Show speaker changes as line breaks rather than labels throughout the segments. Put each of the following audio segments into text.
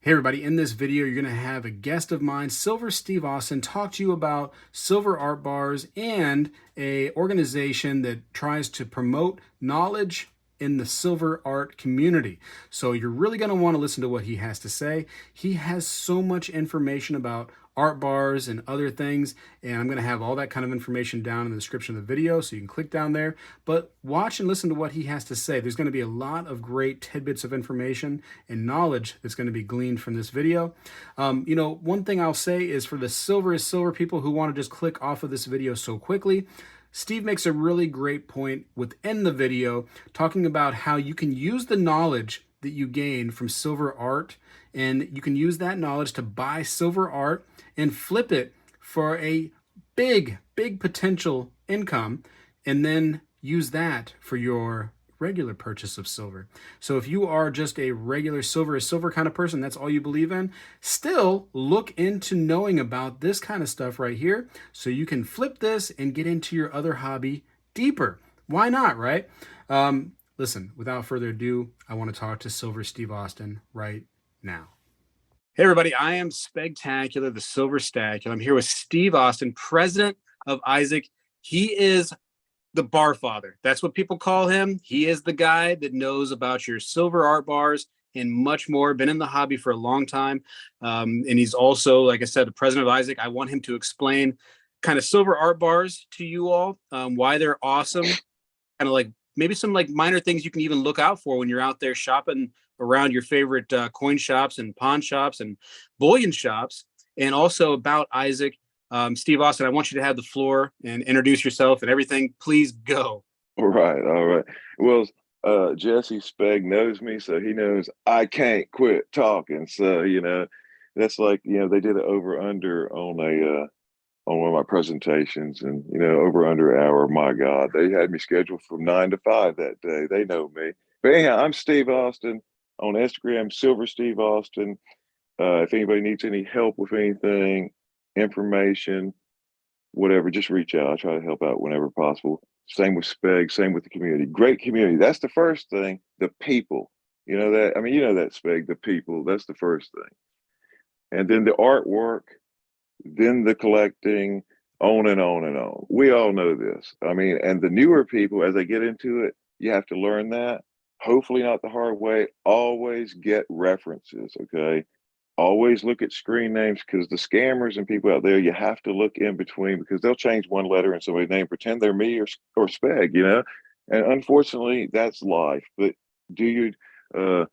Hey everybody, in this video you're going to have a guest of mine, Silver Steve Austin, talk to you about silver art bars and a organization that tries to promote knowledge in the silver art community. So you're really going to want to listen to what he has to say. He has so much information about art bars and other things, and I'm going to have all that kind of information down in the description of the video, so you can click down there. But watch and listen to what he has to say. There's going to be a lot of great tidbits of information and knowledge that's going to be gleaned from this video. One thing I'll say is, for the silver is silver people who want to just click off of this video so quickly, Steve makes a really great point within the video talking about how you can use the knowledge that you gain from silver art, and you can use that knowledge to buy silver art and flip it for a big potential income, and then use that for your regular purchase of silver. So if you are just a regular silver is silver kind of person, that's all you believe in, still look into knowing about this kind of stuff right here so you can flip this and get into your other hobby deeper. Why not, right? Listen, without further ado, I want to talk to Silver Steve Austin right now. Hey everybody, I am Spegtacular, the Silver Stacular. I'm here with Steve Austin, president of IASAC. He is the bar father. That's what people call him. He is the guy that knows about your silver art bars and much more. Been in the hobby for a long time. And he's also, like I said, the president of IASAC. I want him to explain kind of silver art bars to you all, why they're awesome, kind of like maybe some like minor things you can even look out for when you're out there shopping around your favorite coin shops and pawn shops and bullion shops, and also about IASAC. Steve Austin, I want you to have the floor and introduce yourself and everything. Please go.
All right. Well, Jesse Speg knows me, so he knows I can't quit talking. So, that's like, they did it over under on one of my presentations, and, over under an hour. My God, they had me scheduled from 9 to 5 that day. They know me. But anyhow, I'm Steve Austin on Instagram, Silver Steve Austin. If anybody needs any help with anything, information, whatever, just reach out. I try to help out whenever possible. Same with Speg, same with the community. Great community. That's the first thing. The people. You know that? I mean, that, Speg, the people. That's the first thing. And then the artwork, then the collecting, on and on and on. We all know this. I mean, and the newer people, as they get into it, you have to learn that. Hopefully not the hard way. Always get references, okay? Always look at screen names, because the scammers and people out there, you have to look in between, because they'll change one letter in somebody's name, pretend they're me or Speg, And unfortunately, that's life. But do your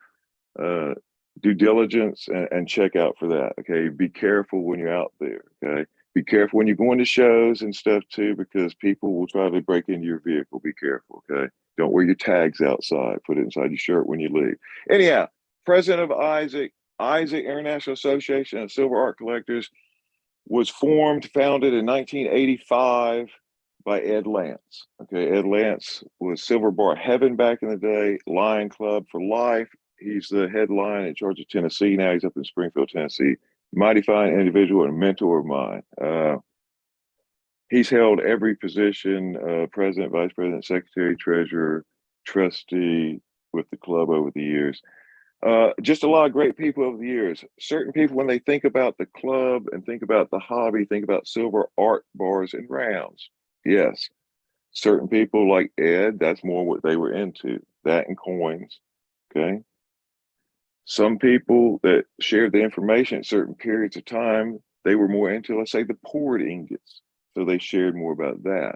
due diligence and check out for that, okay? Be careful when you're out there, okay? Be careful when you're going to shows and stuff too, because people will try to break into your vehicle. Be careful, okay? Don't wear your tags outside. Put it inside your shirt when you leave. Anyhow, president of IASAC International Association of Silver Art Collectors was founded in 1985 by Ed Lance. Okay, Ed Lance was Silver Bar Heaven back in the day, Lion Club for life. He's the headline in charge of Tennessee now. He's up in Springfield, Tennessee. Mighty fine individual and a mentor of mine. He's held every position, president, vice president, secretary, treasurer, trustee with the club over the years. Just a lot of great people over the years. Certain people, when they think about the club and think about the hobby, think about silver art bars and rounds. Yes. Certain people like Ed, that's more what they were into, that and coins. Okay. Some people that shared the information at certain periods of time, they were more into, let's say, the poured ingots. So they shared more about that.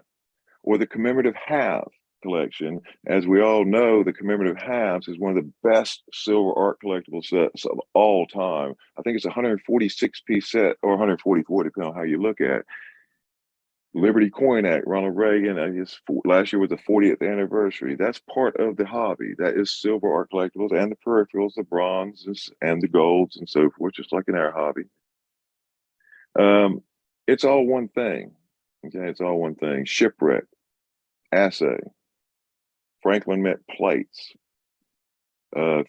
Or the commemorative half collection. As we all know, the commemorative halves is one of the best silver art collectible sets of all time. I think it's a 146-piece set, or 144, depending on how you look at it. Liberty Coin Act, Ronald Reagan, I guess last year was the 40th anniversary. That's part of the hobby. That is silver art collectibles and the peripherals, the bronzes and the golds and so forth, just like in our hobby. It's all one thing. Okay, it's all one thing. Shipwreck, assay, Franklin Mint plates,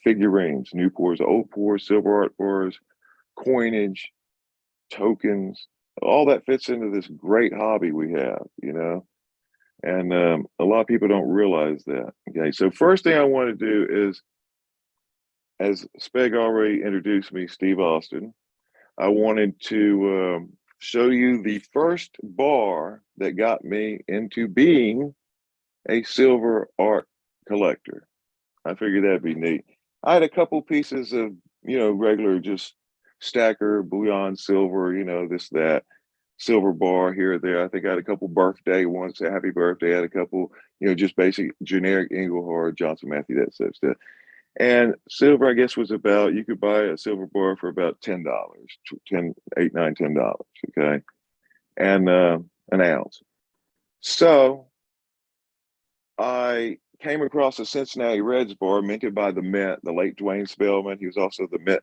figurines, new pours, old pours, silver art bars, coinage, tokens. All that fits into this great hobby we have, and a lot of people don't realize that. Okay, so first thing I want to do is as Speg already introduced me, Steve Austin, I wanted to show you the first bar that got me into being a silver art collector. I figured that'd be neat. I had a couple pieces of, regular just stacker, bullion, silver, this, that, silver bar here or there. I think I had a couple birthday ones, say happy birthday. I had a couple, just basic generic Engelhard, Johnson Matthey, that sort of stuff. And silver, I guess, was about, you could buy a silver bar for about $10, $10. Okay. And an ounce. So I came across a Cincinnati Reds bar minted by the Mint, the late Dwayne Spellman. He was also the Mint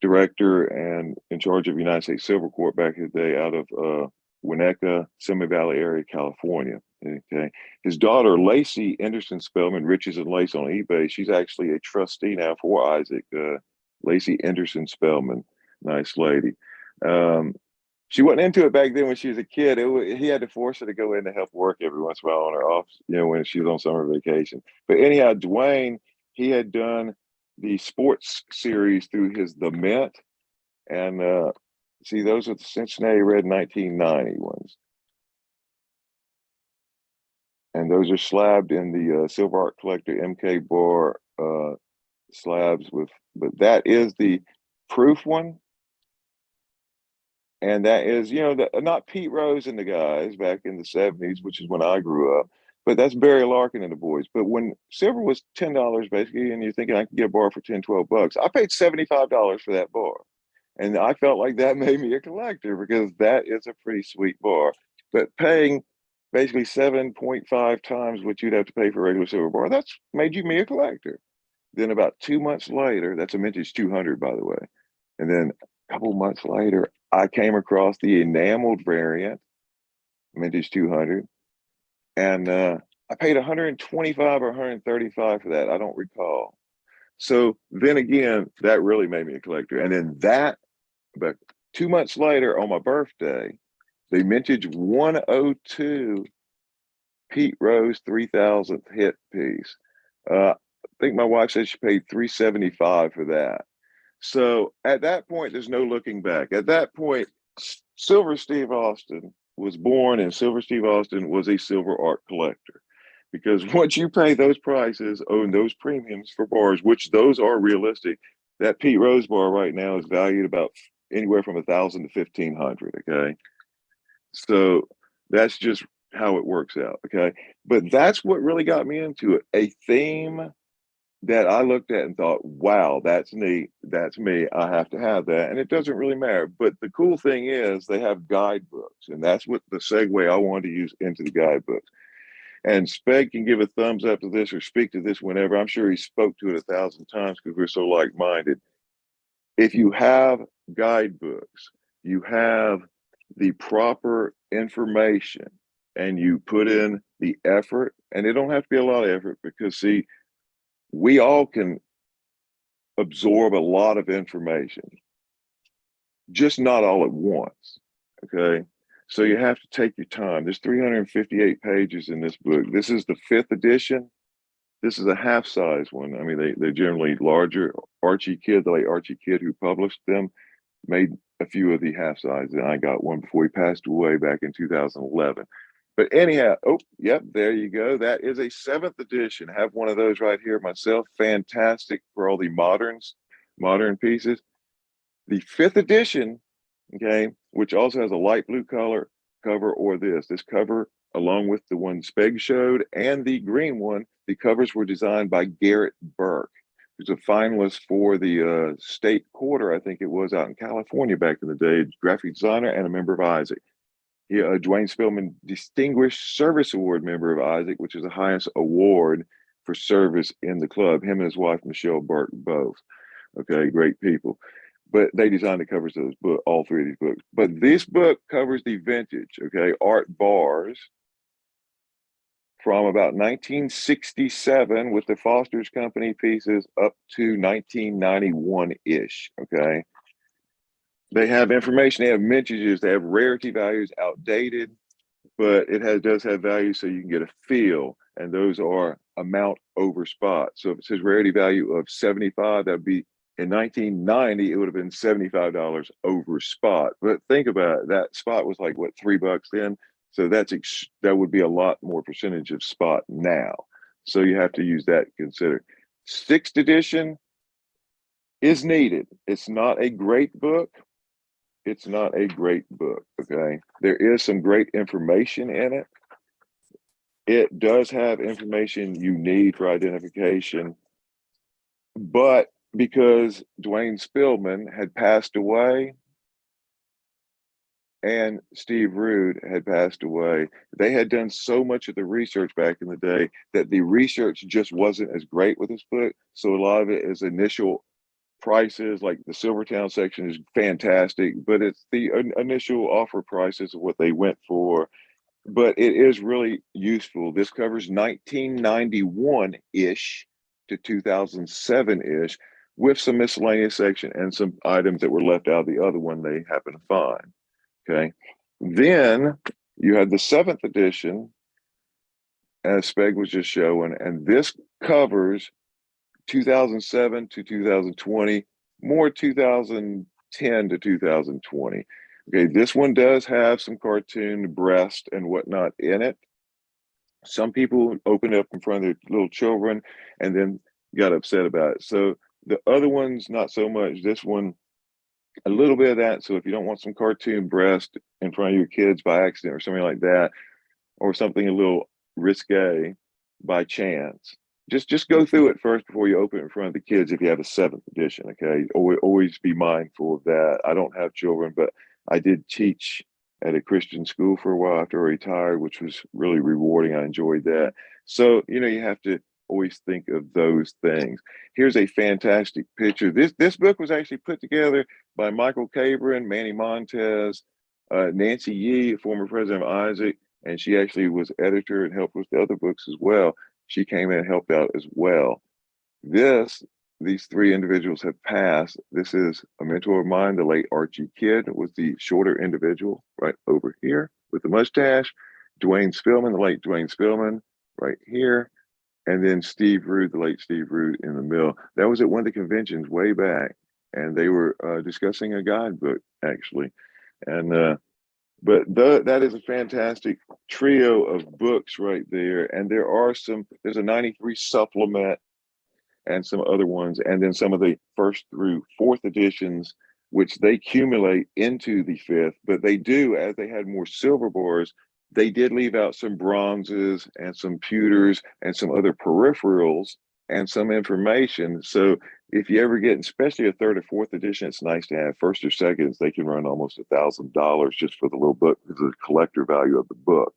director and in charge of United States Silver Corp back in the day out of Winnetka, Simi Valley area, California. Okay. His daughter, Lacey Anderson Spellman, Riches and Lace on eBay, she's actually a trustee now for Isaac. Lacey Anderson Spellman, nice lady. She wasn't into it back then when she was a kid. He had to force her to go in to help work every once in a while on her off, when she was on summer vacation. But anyhow, Dwayne, he had done the sports series through the Mint. And see, those are the Cincinnati Red 1990 ones. And those are slabbed in the Silver Art Collector MK bar slabs but that is the proof one. And that is, not Pete Rose and the guys back in the 70s, which is when I grew up, but that's Barry Larkin and the boys. But when silver was $10 basically, and you're thinking I could get a bar for 10, 12 bucks, I paid $75 for that bar. And I felt like that made me a collector because that is a pretty sweet bar. But paying basically 7.5 times what you'd have to pay for a regular silver bar, that's made me a collector. Then about 2 months later, that's a vintage 200, by the way. And then a couple months later, I came across the enameled variant, vintage 200, and I paid 125 or 135 for that. I don't recall. So then again, that really made me a collector. And then about 2 months later, on my birthday, the vintage 102 Pete Rose 3000th hit piece. I think my wife said she paid $375 for that. So at that point, there's no looking back. At that point, Silver Steve Austin was born, and Silver Steve Austin was a silver art collector. Because once you pay those prices, own those premiums for bars, which those are realistic, that Pete Rose bar right now is valued about anywhere from 1,000 to 1,500. Okay, so that's just how it works out. Okay, but that's what really got me into it. A theme that I looked at and thought, wow, that's neat. That's me. I have to have that. And it doesn't really matter. But the cool thing is they have guidebooks. And that's what the segue I wanted to use into the guidebooks. And Speg can give a thumbs up to this or speak to this whenever. I'm sure he spoke to it 1,000 times because we're so like-minded. If you have guidebooks, you have the proper information, and you put in the effort, and it don't have to be a lot of effort because, see, we all can absorb a lot of information, just not all at once. Okay. So you have to take your time. There's 358 pages in this book. This is the 5th edition. This is a half size one. I mean, they're generally larger. Archie Kidd, the late Archie Kidd, who published them, made a few of the half size. And I got one before he passed away back in 2011. But anyhow, oh, yep, there you go. That is a 7th edition. I have one of those right here myself. Fantastic for all the modern pieces. The 5th edition, okay, which also has a light blue color cover, or this cover, along with the one Speg showed and the green one, the covers were designed by Garrett Burke, who's a finalist for the state quarter, I think it was, out in California back in the day, graphic designer and a member of Isaac. Dwayne Spellman Distinguished Service Award member of Isaac, which is the highest award for service in the club. Him and his wife, Michelle Burke, both. Okay, great people. But they designed the covers of this book, all 3 of these books. But this book covers the vintage, okay, art bars from about 1967 with the Foster's Company pieces up to 1991-ish, okay? They have information, they have mintages, they have rarity values, outdated, but it does have value so you can get a feel, and those are amount over spot. So if it says rarity value of 75, that'd be In 1990, it would have been $75 over spot. But think about it, that spot was like what, $3 then? So that would be a lot more percentage of spot now. So you have to use that to consider. Sixth edition is needed. It's not a great book. It's not a great book, okay? There is some great information in it. It does have information you need for identification, but because Dwayne Spillman had passed away and Steve Rude had passed away, they had done so much of the research back in the day that the research just wasn't as great with this book. So a lot of it is initial prices, like the Silvertown section is fantastic, but it's the initial offer prices of what they went for. But it is really useful. This covers 1991-ish to 2007-ish with some miscellaneous section and some items that were left out of the other one they happen to find. Okay. Then you had the 7th edition, as Speg was just showing, and this covers 2007 to 2020, more 2010 to 2020. Okay, this one does have some cartoon breast and whatnot in it. Some people opened up in front of their little children and then got upset about it. So the other ones, not so much. This one, a little bit of that. So if you don't want some cartoon breast in front of your kids by accident or something like that, or something a little risque by chance, just go through it first before you open it in front of the kids if you have a 7th edition, okay? Always be mindful of that. I don't have children, but I did teach at a Christian school for a while after I retired, which was really rewarding. I enjoyed that. So, you have to always think of those things. Here's a fantastic picture. This book was actually put together by Michael Cabron, Manny Montez, Nancy Yee, former president of IASAC, and she actually was editor and helped with the other books as well. She came in and helped out as well. These 3 individuals have passed. This is a mentor of mine, the late Archie Kidd, was the shorter individual right over here with the mustache. Dwayne Spillman, the late Dwayne Spillman, right here. And then Steve Rude, the late Steve Rude in the middle. That was at one of the conventions way back. And they were discussing a guidebook, actually. And but that is a fantastic trio of books right there. And there's a 93 supplement and some other ones, and then some of the 1st through 4th editions, which they accumulate into the 5th, but they do, as they had more silver bars, they did leave out some bronzes and some pewters and some other peripherals and some information. So if you ever get, especially a 3rd or 4th edition, it's nice to have. 1st or 2nds, they can run almost $1,000 just for the little book because of the collector value of the book.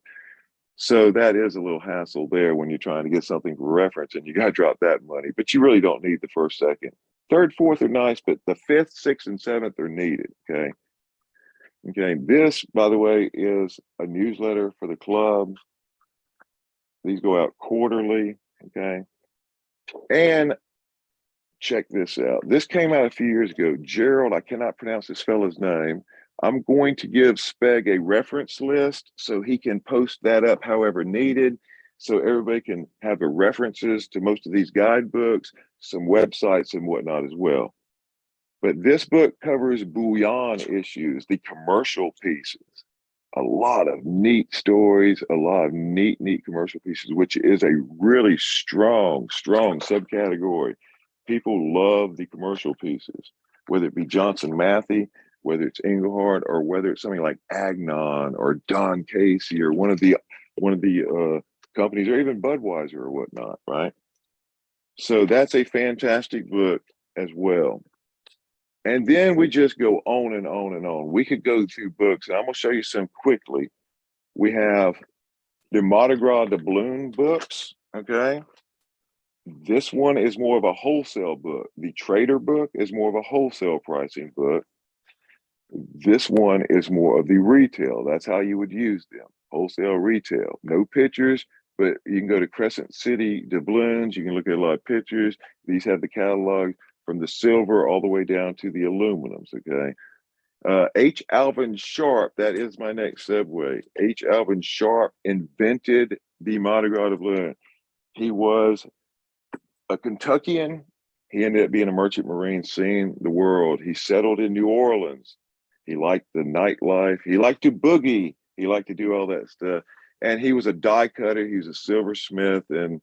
So that is a little hassle there when you're trying to get something for reference and you got to drop that money, but you really don't need the 1st, 2nd. 3rd, 4th are nice, but the 5th, 6th, and 7th are needed, okay? Okay, this, by the way, is a newsletter for the club. These go out quarterly, okay? And check this out. This came out a few years ago. Gerald, I cannot pronounce this fellow's name. I'm going to give Speg a reference list so he can post that up however needed, so everybody can have the references to most of these guidebooks, some websites and whatnot as well. But this book covers bullion issues, the commercial pieces. A lot of neat stories, a lot of neat commercial pieces, which is a really strong subcategory. People love the commercial pieces, whether it be Johnson Matthey, whether it's Engelhard, or whether it's something like Agnon or Don Casey or one of the companies, or even Budweiser or whatnot, right? So that's a fantastic book as well. And then we just go on and on and on. We could go through books, and I'm going to show you some quickly. We have the Mardi Gras doubloon books, okay? This one is more of a wholesale book. The Trader book is more of a wholesale pricing book. This one is more of the retail. That's how you would use them, wholesale retail. No pictures, but you can go to Crescent City doubloons. You can look at a lot of pictures. These have the catalog from the silver all the way down to the aluminums, okay? H. Alvin Sharp, that is my next segue. H. Alvin Sharp invented the Mardi Gras doubloon. He was a Kentuckian. He ended up being a merchant marine, seeing the world. He settled in New Orleans. He liked the nightlife. He liked to boogie. He liked to do all that stuff. And he was a die cutter. He was a silversmith, and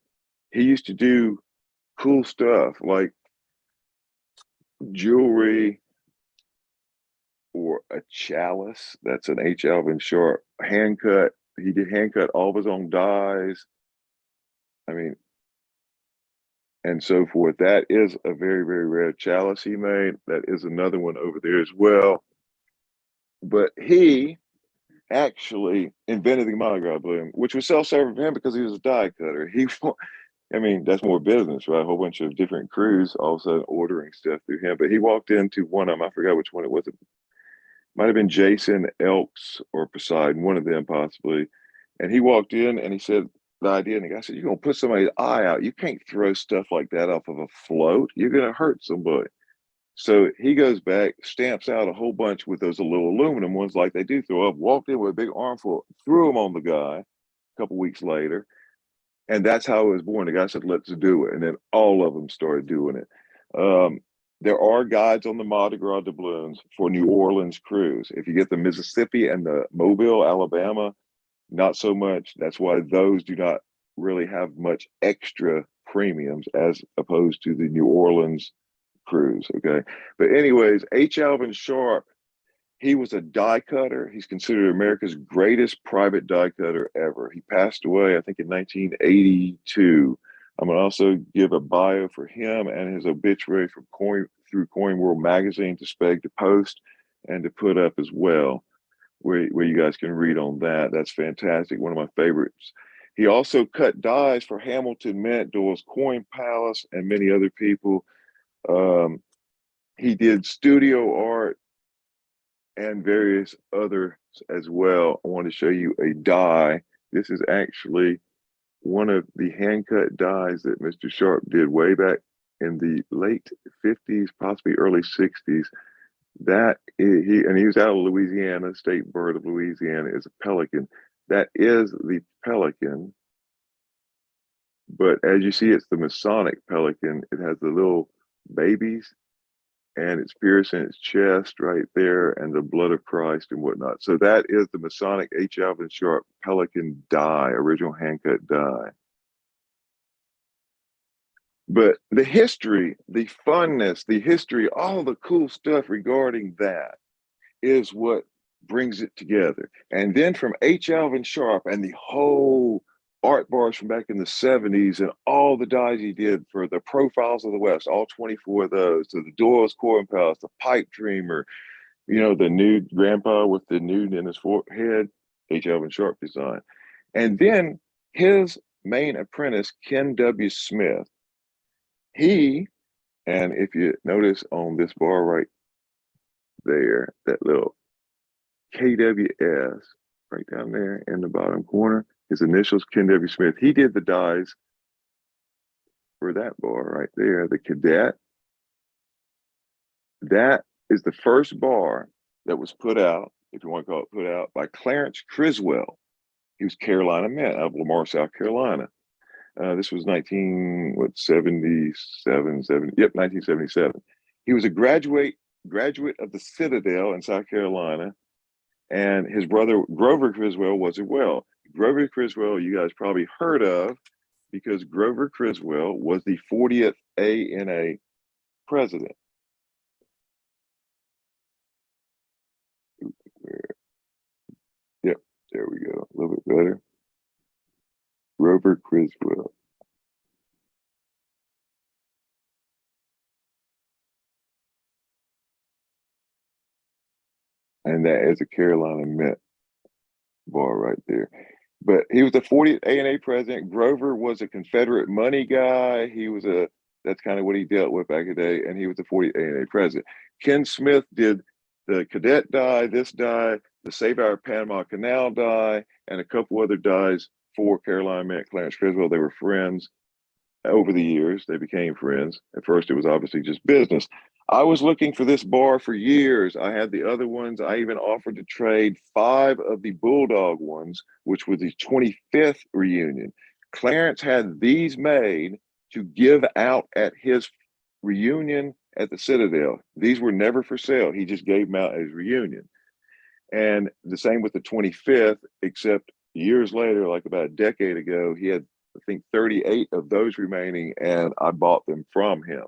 he used to do cool stuff like jewelry or a chalice. That's an H. Alvin Sharp hand cut. He did hand cut all of his own dies. I mean, and so forth. That is a very, very rare chalice he made. That is another one over there as well. But he actually invented the monograph bloom, which was self-serving for him because he was a die cutter. I mean, that's more business, right? A whole bunch of different crews all of a sudden ordering stuff through him. But he walked into one of them. I forgot which one it was. It might have been Jason, Elks, or Poseidon, one of them possibly. And he walked in and he said the idea, and the guy said, "You're gonna put somebody's eye out. You can't throw stuff like that off of a float. You're gonna hurt somebody." So he goes back, stamps out a whole bunch with those little aluminum ones like they do throw up, walked in with a big armful, threw them on the guy a couple weeks later. And that's how it was born. The guy said, "Let's do it." And then all of them started doing it. There are guides on the Mardi Gras doubloons for New Orleans crews. If you get the Mississippi and the Mobile, Alabama, not so much. That's why those do not really have much extra premiums as opposed to the New Orleans cruise. Okay. But anyways, H. Alvin Sharp, he was a die cutter. He's considered America's greatest private die cutter ever. He passed away, I think, in 1982. I'm going to also give a bio for him and his obituary from through Coin World magazine to Speg to post and to put up as well, where you guys can read on that. That's fantastic. One of my favorites. He also cut dies for Hamilton Mint, Doyle's Coin Palace, and many other people. He did studio art and various others as well. I want to show you a die. This is actually one of the hand cut dies that Mr. Sharp did way back in the late 50s, possibly early 60s. That is, he was out of Louisiana, state bird of Louisiana is a pelican. That is the pelican. But as you see, it's the Masonic pelican. It has the little babies and it's pierced in its chest right there and the blood of Christ and whatnot. So that is the Masonic H. Alvin Sharp pelican die, original hand cut die. But the history, the funness, the history, all the cool stuff regarding that is what brings it together. And then from H. Alvin Sharp and the whole art bars from back in the 70s and all the dies he did for the Profiles of the West, all 24 of those, to the Doyle's Coin Palace, the Pipe Dreamer, you know, the nude grandpa with the nude in his forehead, H. Alvin Sharp design. And then his main apprentice, Ken W. Smith, he, and if you notice on this bar right there, that little KWS right down there in the bottom corner, his initials, Ken W. Smith. He did the dies for that bar right there, the Cadet. That is the first bar that was put out, if you want to call it put out, by Clarence Criswell. He was Carolina Mint out of Lamar, South Carolina. This was 1977. He was a graduate of the Citadel in South Carolina, and his brother Grover Criswell was as well. Grover Criswell, you guys probably heard of, because Grover Criswell was the 40th ANA president. Yep, there we go. A little bit better. Grover Criswell. And that is a Carolina Mint bar right there. But he was the 40th ANA president. Grover was a Confederate money guy. That's kind of what he dealt with back in the day. And he was the 40th ANA president. Ken Smith did the Cadet die, this die, the Save Our Panama Canal die, and a couple other dies for Carolina Mint, Clarence Criswell. They were friends. Over the years, they became friends. At first, it was obviously just business. I was looking for this bar for years. I had the other ones. I even offered to trade 5 of the Bulldog ones, which was the 25th reunion. Clarence had these made to give out at his reunion at the Citadel. These were never for sale. He just gave them out as reunion. And the same with the 25th, except years later, like about a decade ago, he had, I think, 38 of those remaining, and I bought them from him.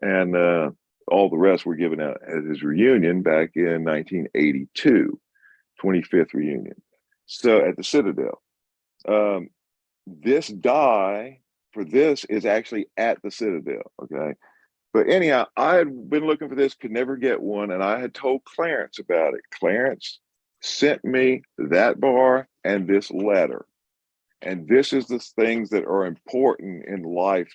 And all the rest were given out at his reunion back in 1982, 25th reunion. So at the Citadel. This die for this is actually at the Citadel, okay? But anyhow, I had been looking for this, could never get one, and I had told Clarence about it. Clarence sent me that bar and this letter. And this is the things that are important in life.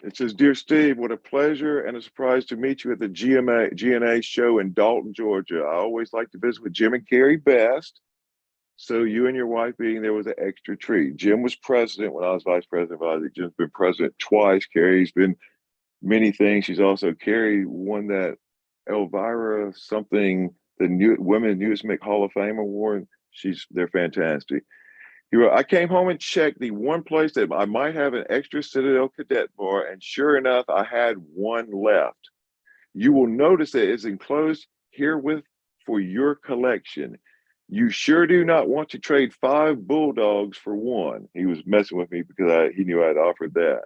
It says, "Dear Steve, what a pleasure and a surprise to meet you at the GNA show in Dalton, Georgia. I always like to visit with Jim and Carrie best. So you and your wife being there was an extra treat. Jim was president when I was vice president of IASAC. Jim's been president twice. Carrie's been many things. She's also, Carrie won that Elvira something, the new Women Newsmax Hall of Fame award. They're fantastic. I came home and checked the one place that I might have an extra Citadel Cadet bar, and sure enough, I had one left. You will notice that it's enclosed herewith for your collection. You sure do not want to trade 5 bulldogs for one." He was messing with me because he knew I'd offered that.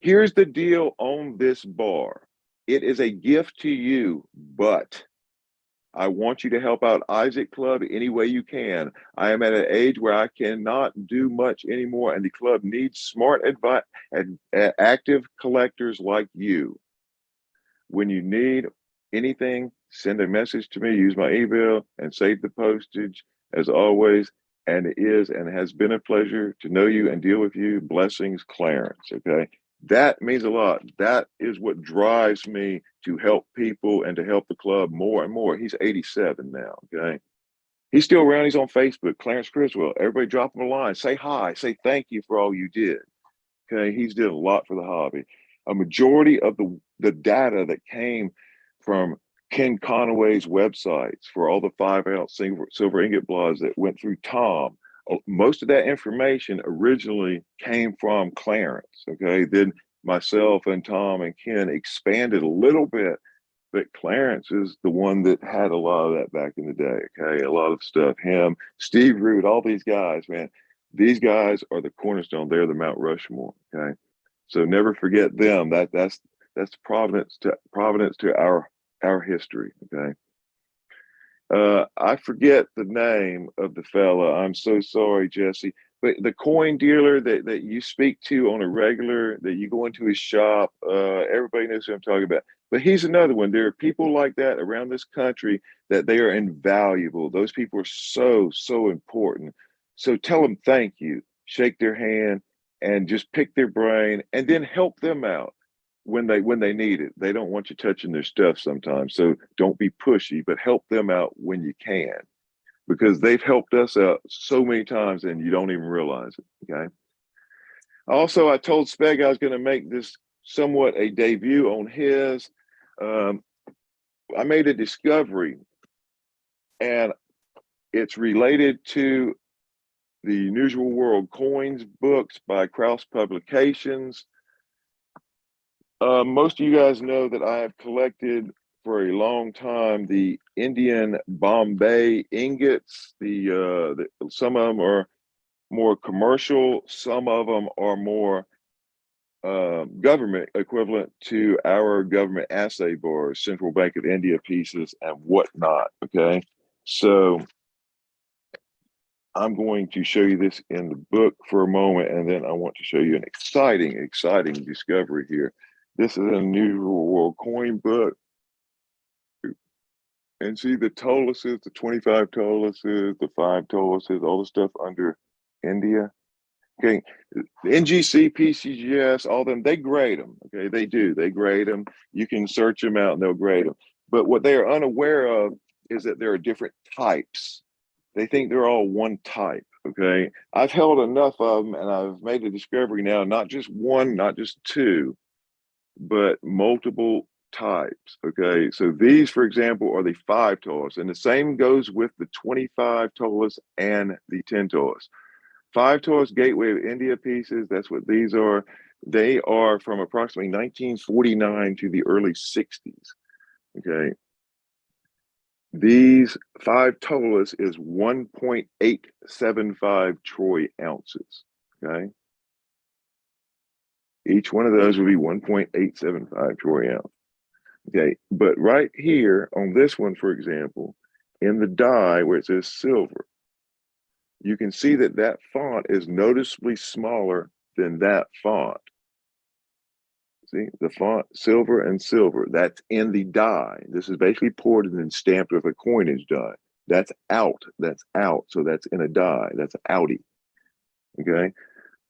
"Here's the deal on this bar. It is a gift to you, but I want you to help out IASAC Club any way you can. I am at an age where I cannot do much anymore, and the club needs smart, active collectors like you. When you need anything, send a message to me, use my email, and save the postage. As always, and it is and has been a pleasure to know you and deal with you. Blessings, Clarence." Okay. That means a lot. That is what drives me to help people and to help the club more and more. He's 87 now, okay? He's still around. He's on Facebook, Clarence Criswell. Everybody drop him a line. Say hi. Say thank you for all you did, okay? He's did a lot for the hobby. A majority of the data that came from Ken Conaway's websites for all the 5-ounce silver ingot bloods that went through Tom, most of that information originally came from Clarence, okay? Then myself and Tom and Ken expanded a little bit, but Clarence is the one that had a lot of that back in the day, okay? A lot of stuff, him, Steve Root, all these guys, man. These guys are the cornerstone. They're the Mount Rushmore, okay? So never forget them. That's providence to our history, okay? I forget the name of the fella. I'm so sorry, Jesse. But the coin dealer that you speak to on a regular, that you go into his shop, everybody knows who I'm talking about. But he's another one. There are people like that around this country that they are invaluable. Those people are so, so important. So tell them thank you, shake their hand, and just pick their brain, and then help them out when they need it. They don't want you touching their stuff sometimes. So don't be pushy, but help them out when you can, because they've helped us out so many times and you don't even realize it, okay? Also, I told Speg I was going to make this somewhat a debut on his. I made a discovery, and it's related to the Unusual World Coins books by Krause Publications. Most of you guys know that I have collected for a long time the Indian Bombay ingots. Some of them are more commercial, some of them are more government equivalent to our government assay bars, Central Bank of India pieces and whatnot, okay? So I'm going to show you this in the book for a moment, and then I want to show you an exciting discovery here. This is an Unusual World Coin book. And see the Tolases, the 25 Tolases, the 5 Tolases, all the stuff under India. Okay, the NGC, PCGS, all them, they grade them. Okay, they do. They grade them. You can search them out and they'll grade them. But what they are unaware of is that there are different types. They think they're all one type. Okay, I've held enough of them and I've made a discovery now, not just one, not just two, but multiple types. Okay, so these, for example, are the 5 Tolas, and the same goes with the 25 Tolas and the 10 Tolas. 5 Tolas Gateway of India pieces, that's what these are. They are from approximately 1949 to the early 60s. Okay. These 5 Tolas is 1.875 troy ounces. Okay. Each one of those would be 1.875 troy ounce. Okay. But right here on this one, for example, in the die where it says silver, you can see that that font is noticeably smaller than that font. See, the font silver and silver, that's in the die. This is basically poured and then stamped with a coinage die. That's out. That's out. So that's in a die. That's outie. Okay.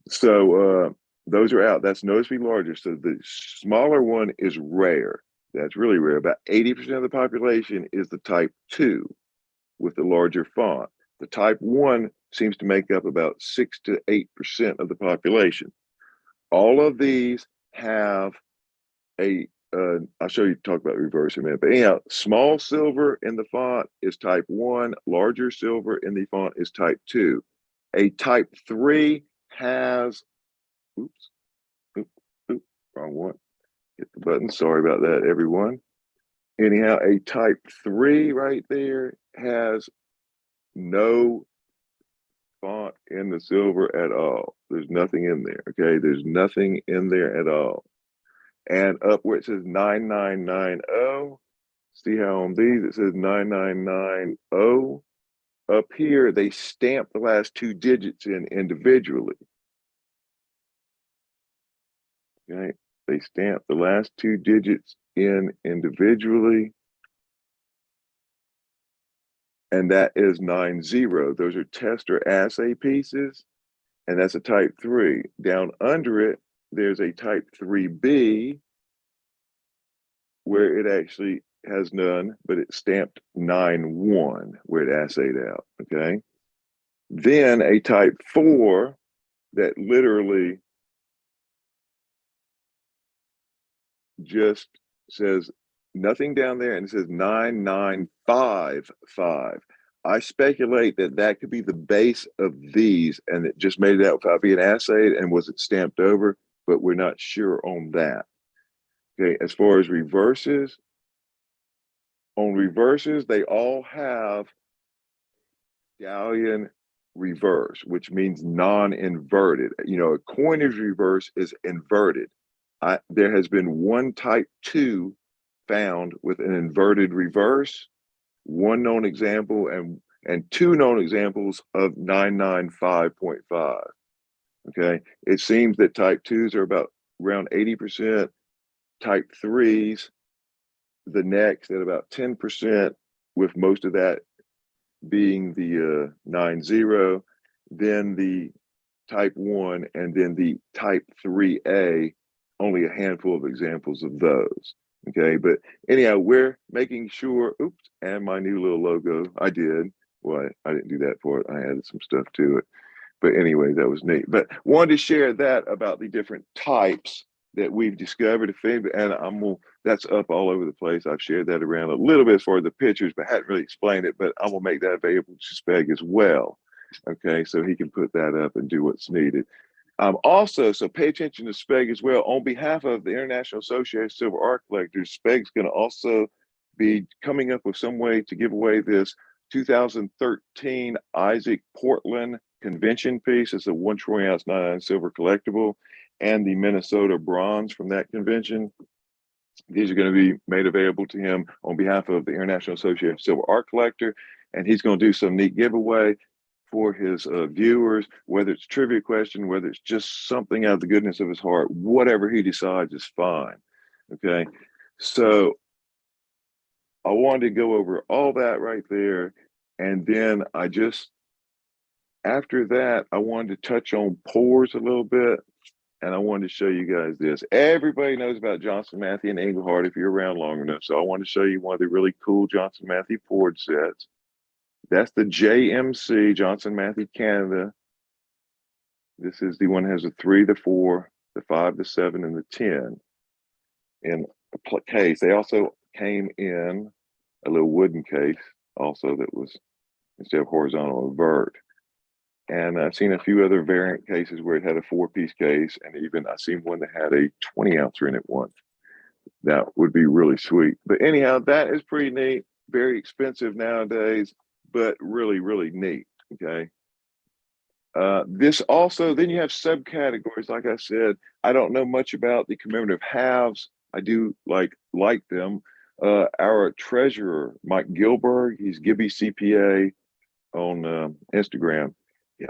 So those are out. That's noticeably larger. So the smaller one is rare. That's really rare. About 80% of the population is the type 2 with the larger font. The type 1 seems to make up about 6 to 8% of the population. All of these have I'll show you, talk about reverse in a minute. But anyhow, small silver in the font is type 1, larger silver in the font is type 2. A type 3 has, oops, wrong one. Hit the button. Sorry about that, everyone. Anyhow, a type 3 right there has no font in the silver at all. There's nothing in there. Okay, there's nothing in there at all. And up where it says 9990, see how on these it says 9990. Up here they stamp the last 2 digits in individually. Okay, they stamp the last 2 digits in individually, and that is 90. Those are test or assay pieces, and that's a type 3. Down under it, there's a type 3B where it actually has none, but it's stamped 91 where it assayed out. Okay. Then a type 4 that literally just says nothing down there and it says 9955. I speculate that that could be the base of these, and it just made it out without being assayed, and was it stamped over, but we're not sure on that. Okay, as far as reverses, on reverses, they all have galleon reverse, which means non-inverted. You know, a coinage reverse is inverted. There has been one type 2 found with an inverted reverse, one known example, and 2 known examples of 995.5. Okay, it seems that type 2s are about around 80%, type 3s the next at about 10%, with most of that being the 90, then the type 1, and then the type 3A, only a handful of examples of those. Okay, but anyhow, we're making sure, oops, and my new little logo, I did. Well, I didn't do that for it. I added some stuff to it. But anyway, that was neat. But wanted to share that about the different types that we've discovered. And that's up all over the place. I've shared that around a little bit for the pictures, but hadn't really explained it. But I'm gonna make that available to Speg as well. Okay, so he can put that up and do what's needed. Also, so pay attention to Speg as well. On behalf of the International Association of Silver Art Collectors, Speg's going to also be coming up with some way to give away this 2013 IASAC Portland convention piece. It's a 1 troy ounce 99 silver collectible, and the Minnesota bronze from that convention. These are going to be made available to him on behalf of the International Association of Silver Art Collector, and he's going to do some neat giveaway for his viewers, whether it's a trivia question, whether it's just something out of the goodness of his heart, whatever he decides is fine. Okay, so I wanted to go over all that right there, and then after that, I wanted to touch on pores a little bit, and I wanted to show you guys this. Everybody knows about Johnson Matthey and Engelhardt if you're around long enough, so I want to show you one of the really cool Johnson Matthey poured sets. That's the JMC, Johnson Matthey Canada. This is the one that has the 3, the 4, the 5, the 7, and the 10 in a case. They also came in a little wooden case also that was, instead of horizontal, vert. And I've seen a few other variant cases where it had a 4-piece case, and even I've seen one that had a 20-ouncer in it once. That would be really sweet. But anyhow, that is pretty neat. Very expensive nowadays, but really, really neat. Okay. This also, then you have subcategories. Like I said, I don't know much about the commemorative halves. I do like them. Our treasurer, Mike Gilberg, he's Gibby CPA on Instagram.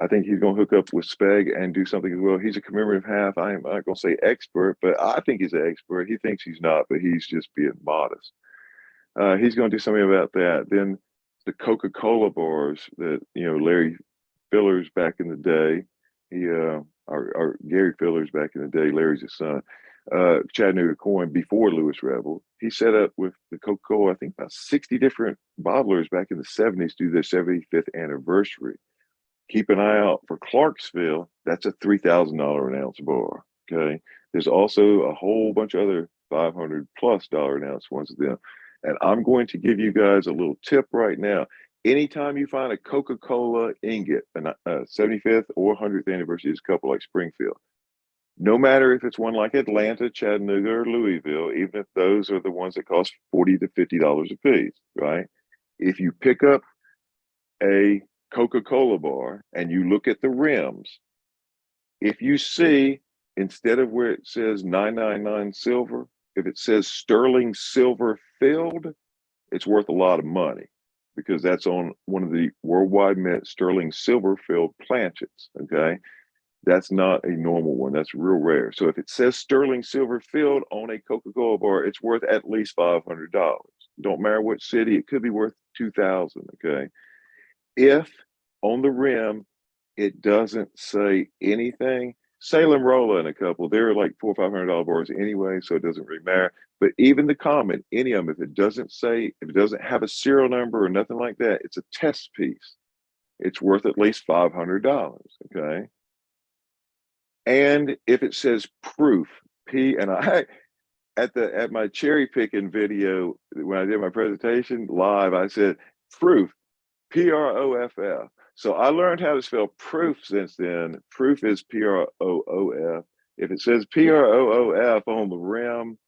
I think he's going to hook up with Speg and do something as well. He's a commemorative half. I am not going to say expert, but I think he's an expert. He thinks he's not, but he's just being modest. He's going to do something about that. Then the Coca-Cola bars that, Larry Fillers back in the day, our Gary Fillers back in the day, Larry's his son, Chattanooga Coin before Lewis Rebel. He set up with the Coca-Cola, I think about 60 different bottlers back in the 70s to do their 75th anniversary. Keep an eye out for Clarksville. That's a $3,000 an ounce bar. Okay. There's also a whole bunch of other $500+ an ounce ones of them. And I'm going to give you guys a little tip right now. Anytime you find a Coca-Cola ingot, a 75th or 100th anniversary, couple like Springfield, no matter if it's one like Atlanta, Chattanooga, or Louisville, even if those are the ones that cost $40 to $50 a piece, right? If you pick up a Coca-Cola bar and you look at the rims, if you see, instead of where it says 999 silver, if it says sterling silver filled, it's worth a lot of money because that's on one of the worldwide mint sterling silver filled planchets. Okay. That's not a normal one. That's real rare. So if it says sterling silver filled on a Coca-Cola bar, it's worth at least $500. Don't matter what city, it could be worth $2,000. Okay. If on the rim it doesn't say anything, Salem Rolla and a couple, they're like $400 or $500 bars anyway, so it doesn't really matter. But even the common, any of them, if it doesn't have a serial number or nothing like that, it's a test piece. It's worth at least $500. Okay. And if it says proof, at my cherry picking video when I did my presentation live, I said proof, PROFF. So I learned how to spell proof since then. Proof is PROOF. If it says PROOF on the rim,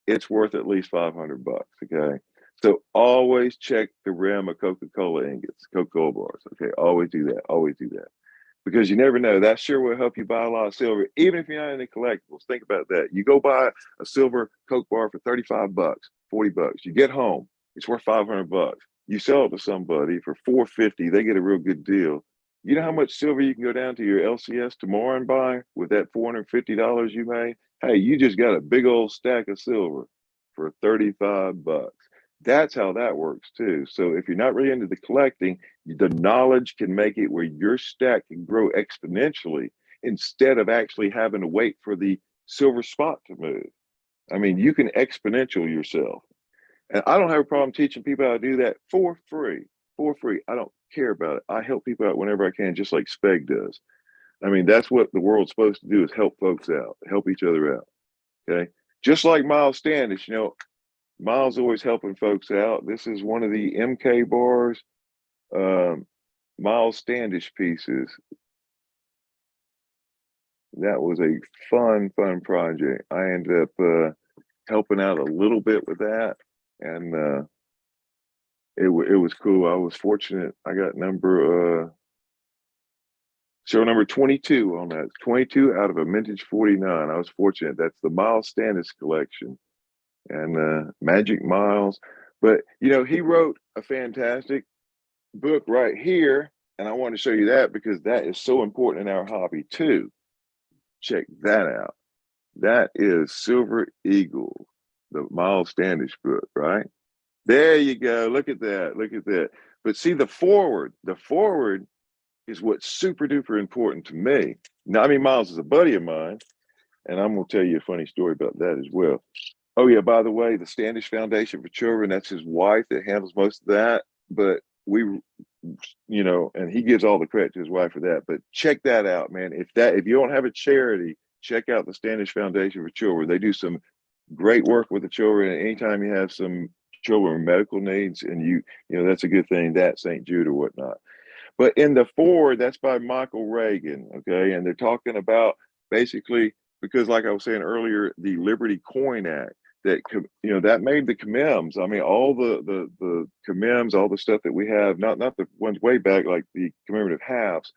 it's worth at least $500. Okay. So always check the rim of Coca-Cola ingots, Coca-Cola bars. Okay. Always do that. Always do that. Because you never know. That sure will help you buy a lot of silver, even if you're not into collectibles. Think about that. You go buy a silver Coke bar for $35, $40. You get home, it's worth $500. You sell it to somebody for $450, they get a real good deal. You know how much silver you can go down to your LCS tomorrow and buy with that $450 you made? Hey, you just got a big old stack of silver for $35. That's how that works too. So if you're not really into the collecting, the knowledge can make it where your stack can grow exponentially instead of actually having to wait for the silver spot to move. I mean, you can exponential yourself. And I don't have a problem teaching people how to do that for free. For free. I don't care about it. I help people out whenever I can, just like Speg does. I mean, that's what the world's supposed to do, is help folks out, help each other out. Okay. Just like Miles Standish, Miles always helping folks out. This is one of the MK bars, Miles Standish pieces. That was a fun project. I ended up helping out a little bit with that, and it was cool. I was fortunate. I got show number 22 on that. 22 out of a vintage 49. I was fortunate. That's the Miles Standish collection. And Magic Miles. But, he wrote a fantastic book right here. And I want to show you that because that is so important in our hobby too. Check that out. That is Silver Eagle, the Miles Standish book, right? There you go. Look at that. Look at that. But see the forward is what's super duper important to me. Now, Miles is a buddy of mine, and I'm going to tell you a funny story about that as well. Oh yeah, by the way, the Standish Foundation for Children, that's his wife that handles most of that. But and he gives all the credit to his wife for that. But check that out, man. If you don't have a charity, check out the Standish Foundation for Children. They do some great work with the children. And anytime you have some children with medical needs, and that's a good thing, that St. Jude or whatnot. But in the forward, that's by Michael Reagan, okay? And they're talking about basically, because like I was saying earlier, the Liberty Coin Act, that that made the commems. I mean, all the commems, all the stuff that we have, not the ones way back like the commemorative halves,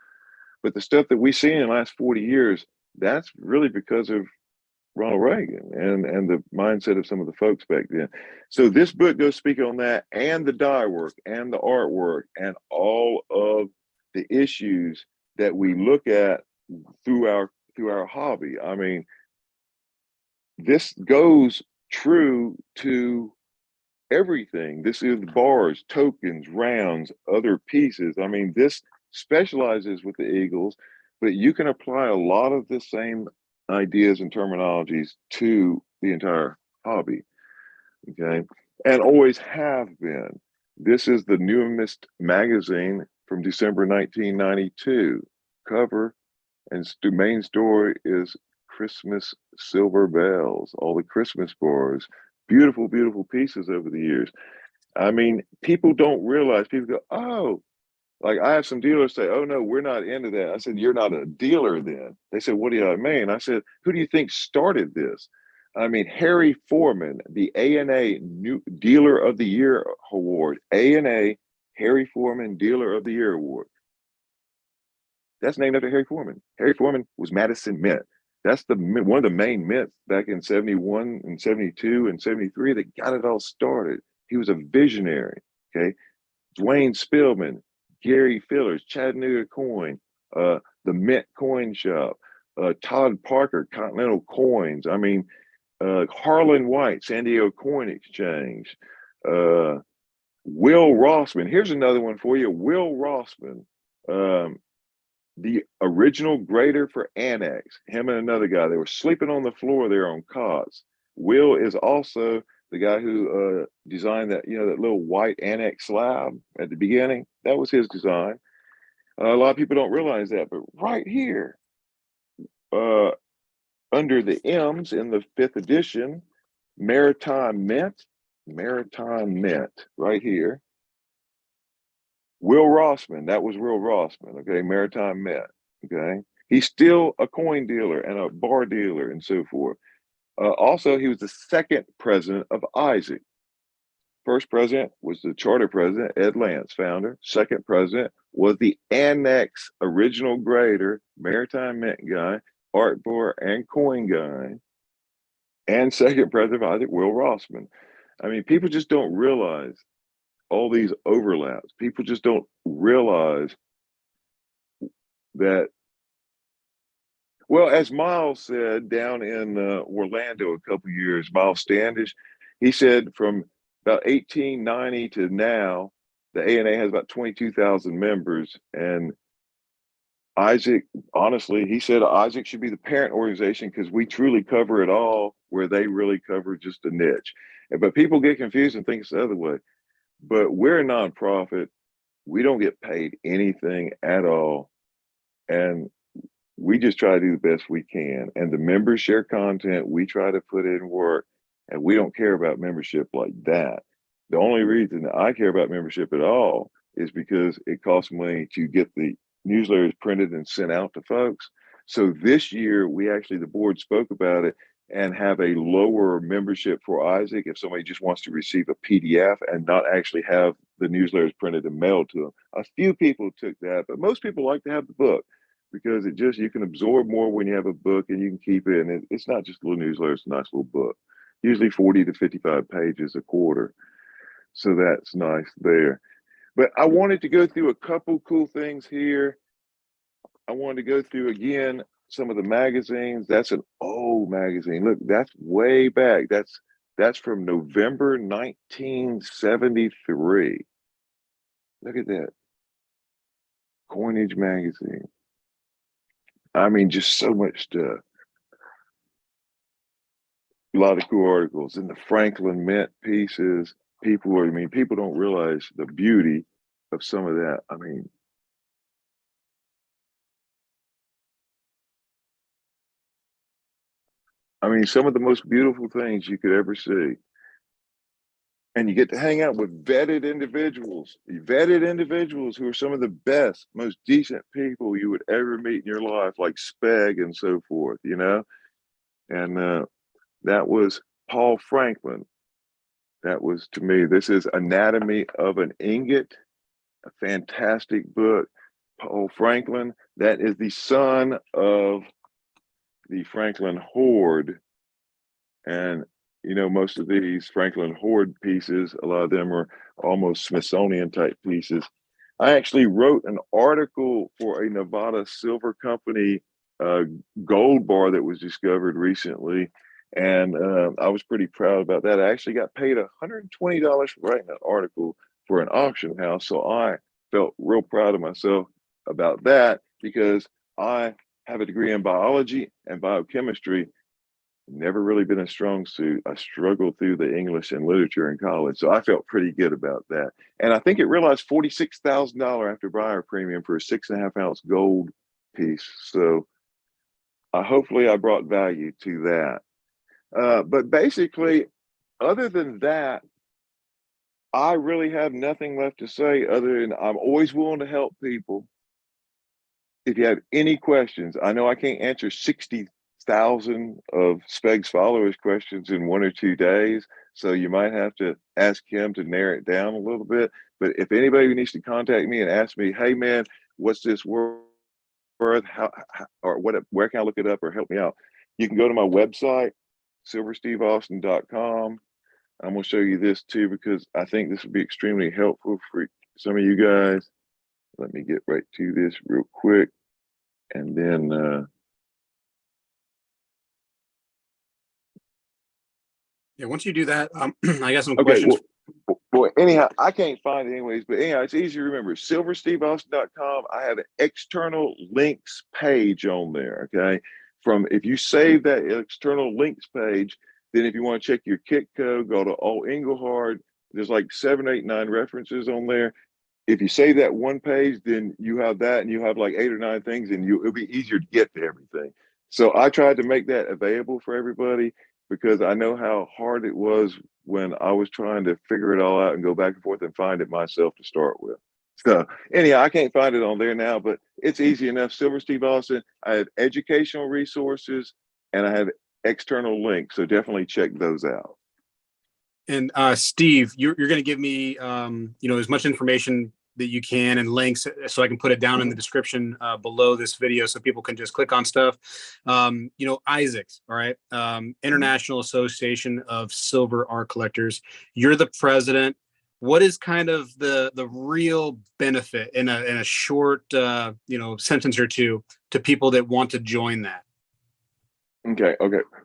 but the stuff that we see in the last 40 years, that's really because of Ronald Reagan and the mindset of some of the folks back then. So this book goes speak on that, and the dye work and the artwork and all of the issues that we look at through our hobby. I mean, this goes true to everything. This is bars, tokens, rounds, other pieces. I mean, this specializes with the Eagles, but you can apply a lot of the same ideas and terminologies to the entire hobby, okay? And always have been. This is the newest magazine from December 1992. Cover and main story is Christmas silver bells, all the Christmas bars. Beautiful, beautiful pieces over the years. I mean, people don't realize, people go, oh, like I have some dealers say, oh no, we're not into that. I said, you're not a dealer then. They said, what do you mean? I said, who do you think started this? I mean, Harry Foreman, the ANA New Dealer of the Year Award, ANA Harry Foreman Dealer of the Year Award. That's named after Harry Foreman. Harry Foreman was Madison Mint. That's one of the main mints back in 71 and 72 and 73 that got it all started. He was a visionary, okay? Dwayne Spillman, Gary Fillers, Chattanooga Coin, the Mint Coin Shop, Todd Parker, Continental Coins. I mean, Harlan White, San Diego Coin Exchange, Will Rossman. Here's another one for you. Will Rossman, the original grader for Annex, him and another guy, they were sleeping on the floor there on cots. Will is also the guy who designed that, that little white Annex slab at the beginning. That was his design. A lot of people don't realize that, but right here, under the M's in the 5th edition, Maritime Mint, right here. Will Rossman, that was Will Rossman, okay, Maritime Mint, okay? He's still a coin dealer and a bar dealer and so forth. Also, he was the second president of IASAC. First president was the charter president, Ed Lance, founder. Second president was the Annex original grader, Maritime Mint guy, art bar and coin guy. And second president of IASAC, Will Rossman. I mean, people just don't realize all these overlaps. People just don't realize that. Well, as Miles said down in Orlando a couple of years, Miles Standish, he said from about 1890 to now, the ANA has about 22,000 members. And IASAC, honestly, he said IASAC should be the parent organization because we truly cover it all, where they really cover just a niche. But people get confused and think it's the other way. But we're a nonprofit. We don't get paid anything at all. And we just try to do the best we can. And the members share content. We try to put in work, and we don't care about membership like that. The only reason that I care about membership at all is because it costs money to get the newsletters printed and sent out to folks. So this year, the board spoke about it and have a lower membership for IASAC if somebody just wants to receive a PDF and not actually have the newsletters printed and mailed to them. A few people took that, but most people like to have the book because you can absorb more when you have a book and you can keep it. And it's not just a little newsletter, it's a nice little book, usually 40 to 55 pages a quarter. So that's nice there. But I wanted to go through a couple cool things here. I wanted to go through again some of the magazines. That's an old magazine. Look, that's way back. That's from November 1973. Look at that. Coinage magazine. I mean, just so much stuff. A lot of cool articles. And the Franklin Mint pieces. People don't realize the beauty of some of that. I mean, some of the most beautiful things you could ever see. and you get to hang out with vetted individuals who are some of the best, most decent people you would ever meet in your life, like Speg and so forth, you know? And that was Paul Franklin. That was, to me, this is Anatomy of an Ingot, a fantastic book. Paul Franklin, that is the son of the Franklin Hoard. And, you know, most of these Franklin Hoard pieces, a lot of them are almost Smithsonian type pieces. I actually wrote an article for a Nevada silver company gold bar that was discovered recently. And I was pretty proud about that. I actually got paid $120 for writing that article for an auction house. So I felt real proud of myself about that because I have a degree in biology and biochemistry. Never really been a strong suit. I struggled through the English and literature in college, so I felt pretty good about that. And I think it realized $46,000 after buyer premium for a 6.5 ounce gold piece. So hopefully I brought value to that. But basically, other than that, I really have nothing left to say other than I'm always willing to help people. If you have any questions, I know I can't answer 60,000 of Speg's followers' questions in 1 or 2 days. So you might have to ask him to narrow it down a little bit. But if anybody needs to contact me and ask me, hey man, what's this worth? Or what, where can I look it up or help me out? You can go to my website, silversteveaustin.com. I'm going to show you this too, because I think this would be extremely helpful for some of you guys. Let me get right to this real quick. And then,
Yeah, once you do that, I got some
okay,
questions.
well, anyhow, I can't find it anyways, but anyhow, it's easy to remember. silversteveaustin.com. I have an external links page on there, okay? If you save that external links page, then if you want to check your kit code, go to All Engelhard. There's like 7, 8, 9 references on there. If you save that one page, then you have that and you have like 8 or 9 things and it'll be easier to get to everything. So I tried to make that available for everybody because I know how hard it was when I was trying to figure it all out and go back and forth and find it myself to start with. So anyhow, I can't find it on there now, but it's easy enough. Silver Steve Austin. I have educational resources and I have external links. So definitely check those out.
And Steve, you're going to give me, as much information that you can and links so I can put it down in the description below this video so people can just click on stuff. IASAC, all right, International Association of Silver Art Collectors. You're the president. What is kind of the real benefit in a short sentence or two to people that want to join that?
Okay.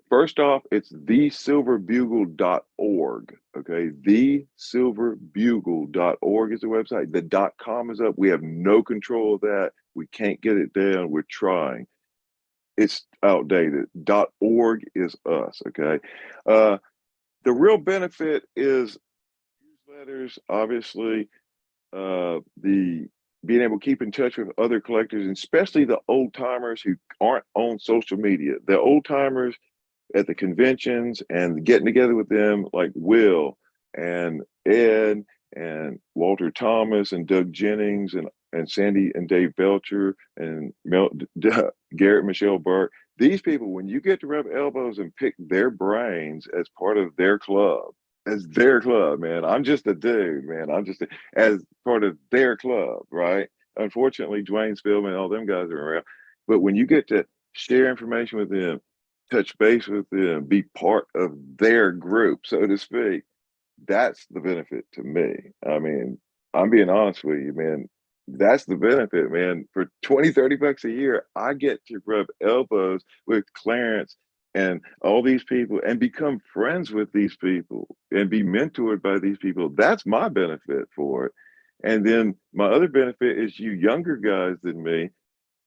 First off, it's thesilverbugle.org. Okay. Thesilverbugle.org is the website. The .com is up. We have no control of that. We can't get it down. We're trying. It's outdated. .org is us. Okay. The real benefit is newsletters, obviously, the being able to keep in touch with other collectors, and especially the old timers who aren't on social media. The old timers at the conventions and getting together with them, like Will and Ed and Walter Thomas and Doug Jennings and Sandy and Dave Belcher and Garrett Michelle Burke. These people, when you get to rub elbows and pick their brains as part of their club, man. I'm just a dude, man. As part of their club, right? Unfortunately, Dwayne Spillman and all them guys are around. But when you get to share information with them, touch base with them, be part of their group, so to speak, that's the benefit to me. I mean, I'm being honest with you, man. That's the benefit, man. For 20, $30 a year, I get to rub elbows with Clarence and all these people and become friends with these people and be mentored by these people. That's my benefit for it. And then my other benefit is you younger guys than me,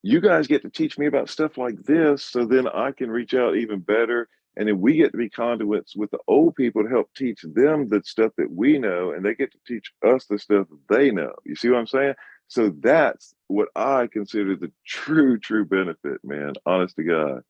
you guys get to teach me about stuff like this. So then I can reach out even better. And then we get to be conduits with the old people to help teach them the stuff that we know. And they get to teach us the stuff they know. You see what I'm saying? So that's what I consider the true benefit, man. Honest to God.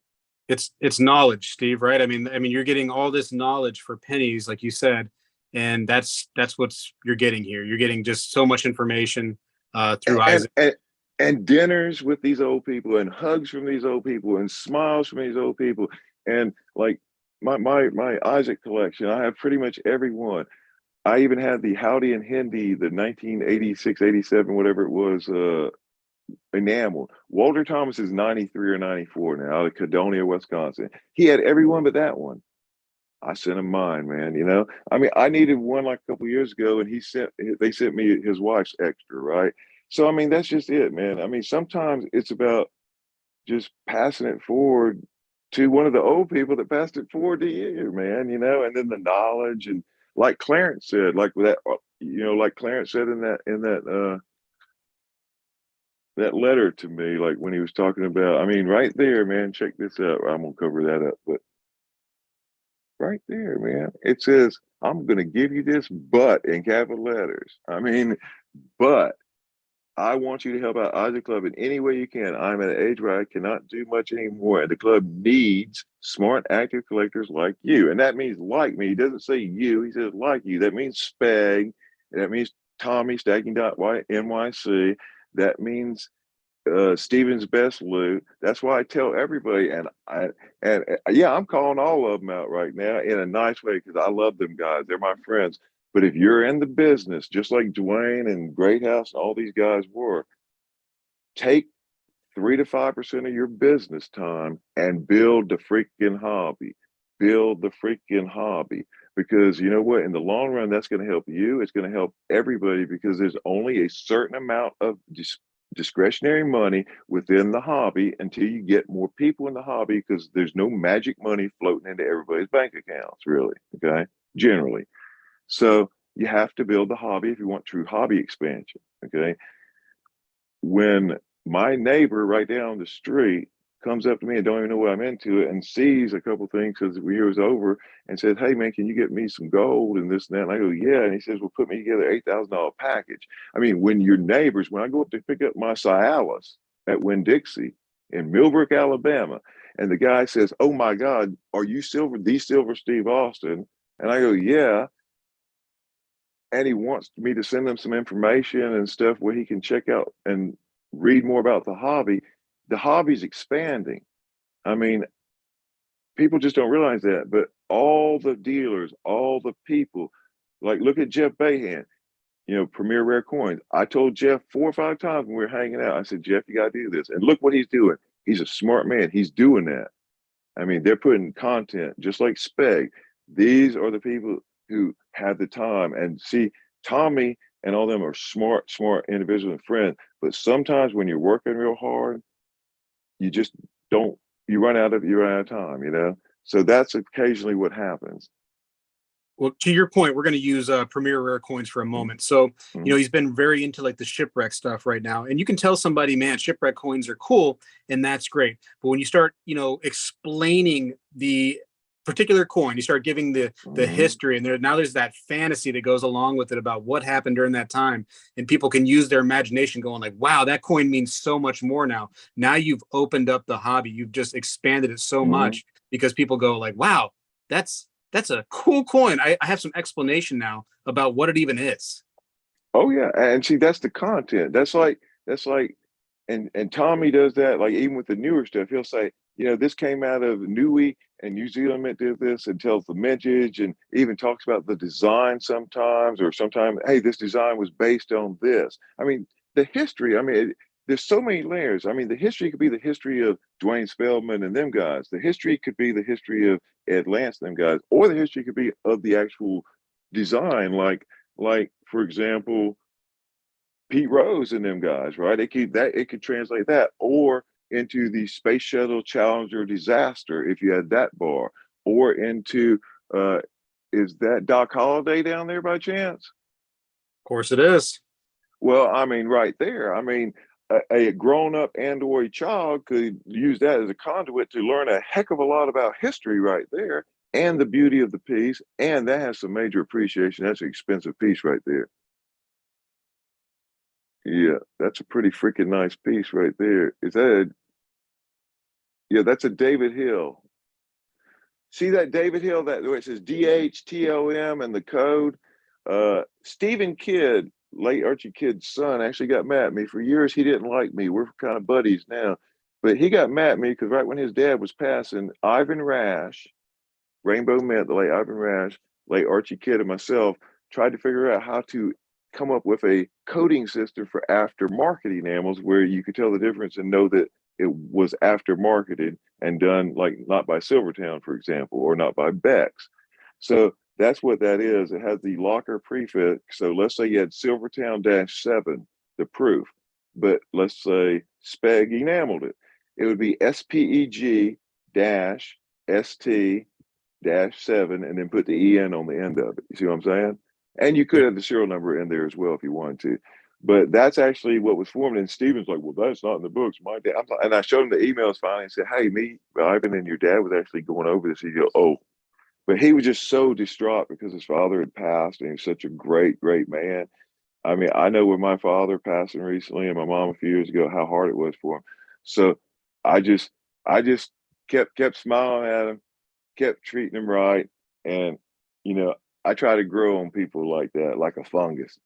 It's knowledge, Steve, right? I mean, you're getting all this knowledge for pennies, like you said. And that's what's you're getting here. You're getting just so much information through
and,
Isaac.
and dinners with these old people, and hugs from these old people, and smiles from these old people. And like my Isaac collection, I have pretty much every one. I even had the Howdy and Hindi, the 1986, 87, whatever it was, enamel. Walter Thomas is 93 or 94 now, out of Cadonia, Wisconsin. He had every one but that one. I sent him mine, man. You know, I mean, I needed one like a couple years ago, and they sent me his wife's extra, right? So I mean, that's just it, man. I mean, sometimes it's about just passing it forward to one of the old people that passed it forward to you, man. You know, and then the knowledge, and like Clarence said, like that, like Clarence said in that letter to me, like when he was talking about, I mean, right there, man. Check this out. I'm gonna cover that up, but right there, man. It says, I'm going to give you this, but in capital letters. I mean, but I want you to help out Isaac Club in any way you can. I'm at an age where I cannot do much anymore, and the club needs smart, active collectors like you. And that means like me. He doesn't say you, he says like you. That means Speg. That means Tommy, NYC. That means Stephen's Best Loot. That's why I tell everybody, and yeah, I'm calling all of them out right now in a nice way because I love them guys. They're my friends. But if you're in the business, just like Dwayne and Great House and all these guys were, take 3 to 5% of your business time and build the freaking hobby. Build the freaking hobby. Because you know what? In the long run, that's going to help you. It's going to help everybody because there's only a certain amount of discretionary money within the hobby until you get more people in the hobby, because there's no magic money floating into everybody's bank accounts, really. Okay. Generally. So you have to build the hobby if you want true hobby expansion. Okay. When my neighbor right down the street comes up to me and don't even know what I'm into it and sees a couple things because the year was over and says, "Hey man, can you get me some gold and this and that?" And I go, "Yeah." And he says, "Well, put me together $8,000 package." I mean, when your neighbors, when I go up to pick up my Cialis at Winn-Dixie in Millbrook, Alabama, and the guy says, "Oh my God, are you the Silver Steve Austin?" And I go, "Yeah." And he wants me to send him some information and stuff where he can check out and read more about the hobby. The hobby's expanding. I mean, people just don't realize that, but all the dealers, all the people, like look at Jeff Bahan, Premier Rare Coins. I told Jeff 4 or 5 times when we were hanging out, I said, "Jeff, you got to do this." And look what he's doing. He's a smart man. He's doing that. I mean, they're putting content just like Speg. These are the people who have the time. And see, Tommy and all them are smart individuals and friends. But sometimes when you're working real hard, you just don't, you run out of time. So that's occasionally what happens.
Well, to your point, we're going to use Premier Rare Coins for a moment. So, he's been very into like the shipwreck stuff right now. And you can tell somebody, man, shipwreck coins are cool, and that's great. But when you start, explaining the particular coin, you start giving the history, and there's that fantasy that goes along with it about what happened during that time. And people can use their imagination going like, wow, that coin means so much more now. Now you've opened up the hobby. You've just expanded it so much because people go like, wow, that's a cool coin. I have some explanation now about what it even is.
Oh yeah. And see, that's the content. And Tommy does that, like even with the newer stuff, he'll say, this came out of Nui and New Zealand did this, and tells the mintage and even talks about the design sometimes, or sometimes, hey, this design was based on this. I mean, the history, there's so many layers. I mean, the history could be the history of Dwayne Spellman and them guys. The history could be the history of Ed Lance and them guys, or the history could be of the actual design, like for example, Pete Rose and them guys, right? It could translate that, or into the Space Shuttle Challenger disaster if you had that bar, or into is that Doc Holliday down there by chance?
Of course it is.
Well, I mean, right there. I mean, a grown-up and/or a child could use that as a conduit to learn a heck of a lot about history right there, and the beauty of the piece, and that has some major appreciation. That's an expensive piece right there. Yeah, that's a pretty freaking nice piece right there. Yeah, that's a David Hill. see that David Hill, that where it says DHTOM and the code. Stephen Kidd, late Archie Kidd's son, actually got mad at me. For years he didn't like me. We're kind of buddies now, but he got mad at me because right when his dad was passing, Ivan Rash, Rainbow Mint, the late Ivan Rash, late Archie Kidd, and myself tried to figure out how to come up with a coding system for aftermarket enamels where you could tell the difference and know that it was aftermarketed and done like not by Silvertown, for example, or not by Beck's. So that's what that is. It has the locker prefix. So let's say you had Silvertown-7, the proof, but let's say Speg enameled it. It would be SPEG-ST-7 and then put the EN on the end of it. You see what I'm saying? And you could have the serial number in there as well if you wanted to. But that's actually what was formed. And Steven's like, well, that's not in the books. My dad, and I showed him the emails finally and said, hey, Ivan and your dad was actually going over this. He goes, oh. But he was just so distraught because his father had passed and he's such a great, great man. I mean, I know with my father passing recently and my mom a few years ago, how hard it was for him. So I just kept smiling at him, kept treating him right. And, you know, I try to grow on people like that, like a fungus.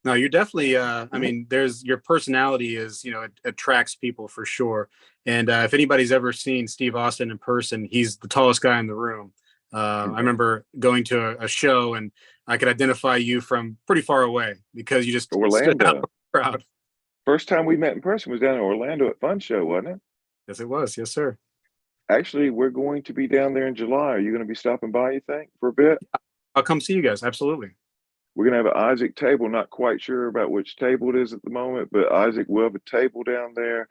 No, you're definitely, I mean, your personality is, it attracts people for sure. And if anybody's ever seen Steve Austin in person, he's the tallest guy in the room. I remember going to a show and I could identify you from pretty far away because you just stood out in the crowd.
First time we met in person was down in Orlando at Fun Show, wasn't it?
Yes, it was. Yes, sir.
Actually, we're going to be down there in July. Are you going to be stopping by, you think, for a bit?
I'll come see you guys. Absolutely.
We're going to have an Isaac table. Not quite sure about which table it is at the moment, but Isaac will have a table down there.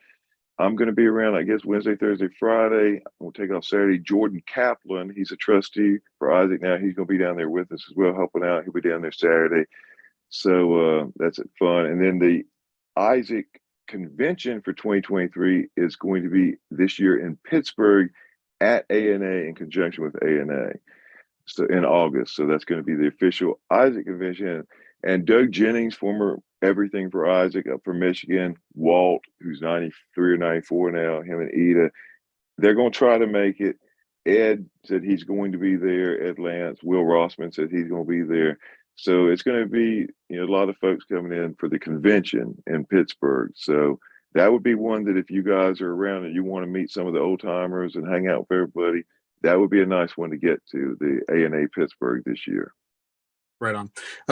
I'm going to be around, I guess, Wednesday, Thursday, Friday. We'll take off Saturday. Jordan Kaplan, he's a trustee for Isaac now. He's going to be down there with us as well, helping out. He'll be down there Saturday. So that's fun. And then the Isaac convention for 2023 is going to be this year in Pittsburgh at ANA in conjunction with ANA. So in August. So that's going to be the official Isaac convention. And Doug Jennings, former everything for Isaac up from Michigan, Walt, who's 93 or 94 now, him and Ida, they're going to try to make it. Ed said he's going to be there. Ed Lance, Will Rossman said he's going to be there. So it's going to be, a lot of folks coming in for the convention in Pittsburgh. So that would be one that if you guys are around and you want to meet some of the old timers and hang out with everybody, that would be a nice one to get to, the ANA Pittsburgh this year.
Right on.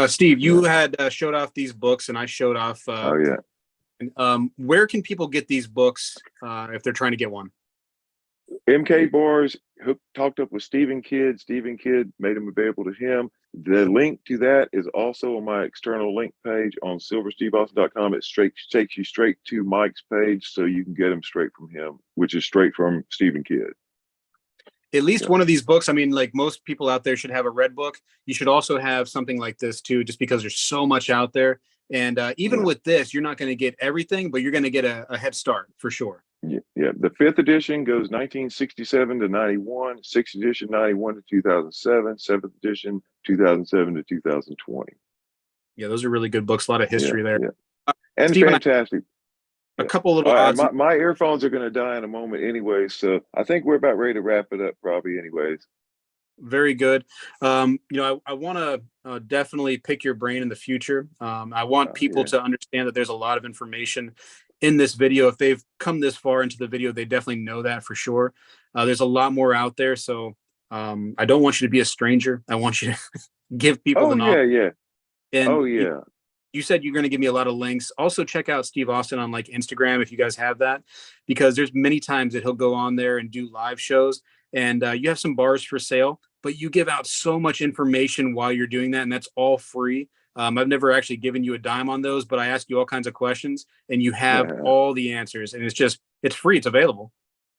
Steve, you had showed off these books and I showed off.
Oh, yeah.
Where can people get these books if they're trying to get one?
MK Bars talked up with Stephen Kidd. Stephen Kidd made them available to him. The link to that is also on my external link page on silversteveaustin.com. It takes you straight to Mike's page, so you can get them straight from him, which is straight from Stephen Kidd.
At least one of these books. I mean, like most people out there should have a red book. You should also have something like this too, just because there's so much out there. And even with this, you're not going to get everything, but you're going to get a head start for sure.
Yeah. The 5th edition goes 1967 to 91, 6th edition 91 to 2007, 7th edition 2007 to 2020.
Yeah, those are really good books. A lot of history there.
Yeah. And
Stephen,
fantastic.
A couple little odds.
My earphones are going to die in a moment anyway, so I think we're about ready to wrap it up probably anyways.
Very good. I want to definitely pick your brain in the future. I want people to understand that there's a lot of information in this video. If they've come this far into the video, they definitely know that for sure. There's a lot more out there. So I don't want you to be a stranger. I want you to give people the knowledge.
Yeah.
And you said you're going to give me a lot of links. Also check out Steve Austin on like Instagram if you guys have that, because there's many times that he'll go on there and do live shows and you have some bars for sale, but you give out so much information while you're doing that. And that's all free. I've never actually given you a dime on those, but I ask you all kinds of questions and you have all the answers and it's free. It's available.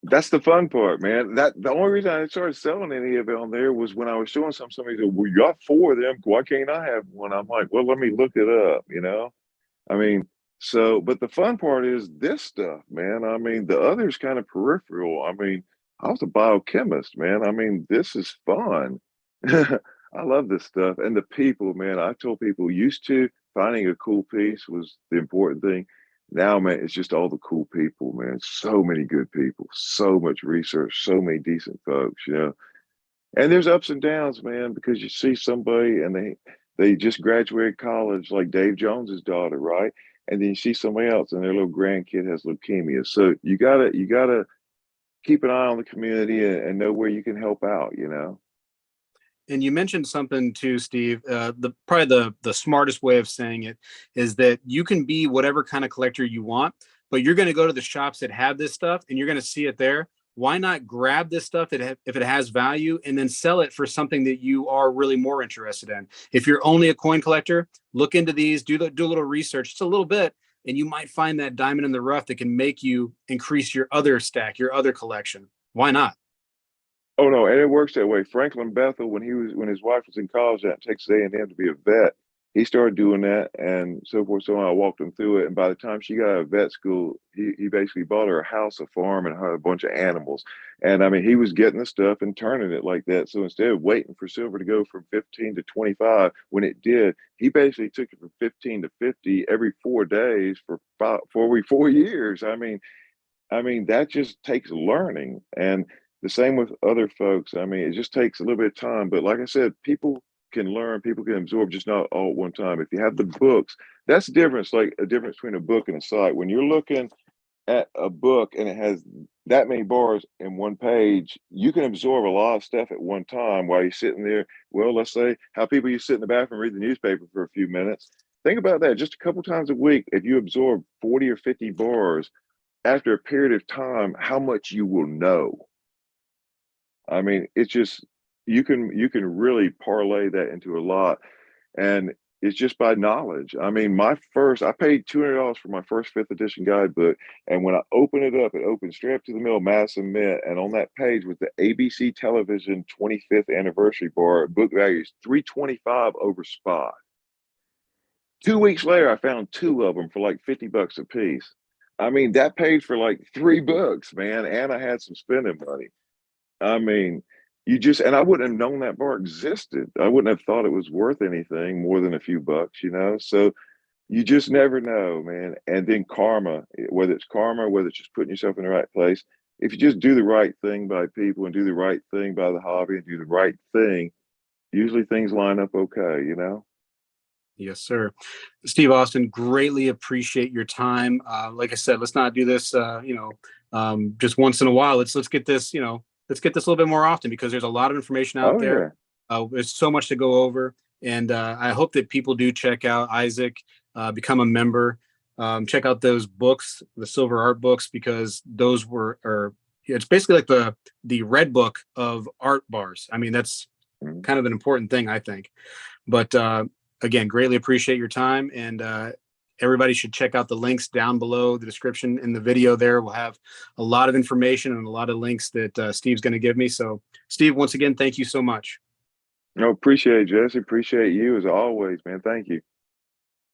That's the fun part, man. The only reason I started selling any of it on there was when I was showing somebody said, well, you got 4 of them. Why can't I have one? I'm like, well, let me look it up, I mean, but the fun part is this stuff, man. I mean, the other's kind of peripheral. I mean, I was a biochemist, man. I mean, this is fun. I love this stuff. And the people, man, I told people used to finding a cool piece was the important thing. Now, man, it's just all the cool people, man. So many good people, so much research, so many decent folks, you know. And there's ups and downs, man, because you see somebody and they just graduated college, like Dave Jones's daughter, right? And then you see somebody else and their little grandkid has leukemia. So you gotta keep an eye on the community and know where you can help out, you know.
And you mentioned something too, Steve. The smartest way of saying it is that you can be whatever kind of collector you want, but you're going to go to the shops that have this stuff and you're going to see it there. Why not grab this stuff if it has value and then sell it for something that you are really more interested in? If you're only a coin collector, look into these, do a little research, just a little bit, and you might find that diamond in the rough that can make you increase your other stack, your other collection. Why not?
Oh no, and it works that way. Franklin Bethel, when his wife was in college at Texas A&M to be a vet, he started doing that and so forth. So on. I walked him through it, and by the time she got out of vet school, he basically bought her a house, a farm, and had a bunch of animals. And I mean, he was getting the stuff and turning it like that. So instead of waiting for silver to go from 15 to 25, when it did, he basically took it from 15 to 50 every 4 days for 4 years. I mean, that just takes learning. And the same with other folks. I mean, it just takes a little bit of time. But like I said, people can learn, people can absorb, just not all at one time. If you have the books, that's the difference, like a difference between a book and a site. When you're looking at a book and it has that many bars in one page, you can absorb a lot of stuff at one time while you're sitting there. Well, let's say how people used to sit in the bathroom, read the newspaper for a few minutes. Think about that. Just a couple times a week, if you absorb 40 or 50 bars after a period of time, how much you will know. I mean, it's just you can really parlay that into a lot, and it's just by knowledge. I mean, I paid $200 for my first fifth edition guidebook, and when I opened it up, it opened straight up to the middle, Madison Mint, and on that page was the ABC Television 25th anniversary bar. Book value is 325 over spot. 2 weeks later, I found two of them for like $50 a piece. I mean, that paid for like three books, man, and I had some spending money. I mean, and I wouldn't have known that bar existed. I wouldn't have thought it was worth anything more than a few bucks, you know? So you just never know, man. And then karma, whether it's just putting yourself in the right place, if you just do the right thing by people and do the right thing by the hobby and do the right thing, usually things line up okay, you know?
Yes, sir. Steve Austin, greatly appreciate your time. Like I said, let's not do this, just once in a while. Let's get this, let's get this a little bit more often because there's a lot of information out
Oh,
there.
yeah.
There's so much to go over, and I hope that people do check out IASAC, become a member, check out those books, the silver art books, because those are it's basically like the red book of art bars. I mean, that's
Mhm.
kind of an important thing, I think. But again, greatly appreciate your time, and everybody should check out the links down below the description in the video. There we'll have a lot of information and a lot of links that Steve's going to give me. So Steve, once again, thank you so much.
No, appreciate it, Jesse. Appreciate you as always, man. Thank you.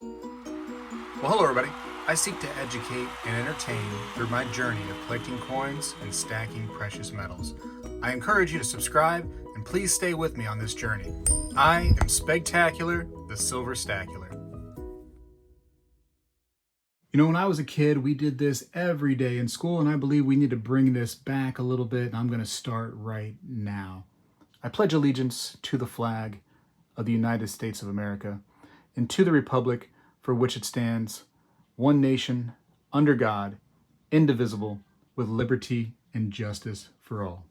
Well, hello everybody. I seek to educate and entertain through my journey of collecting coins and stacking precious metals. I encourage you to subscribe and please stay with me on this journey. I am Spegtacular, the Silver Stacular. You know, when I was a kid, we did this every day in school, and I believe we need to bring this back a little bit, and I'm going to start right now. I pledge allegiance to the flag of the United States of America and to the republic for which it stands, one nation, under God, indivisible, with liberty and justice for all.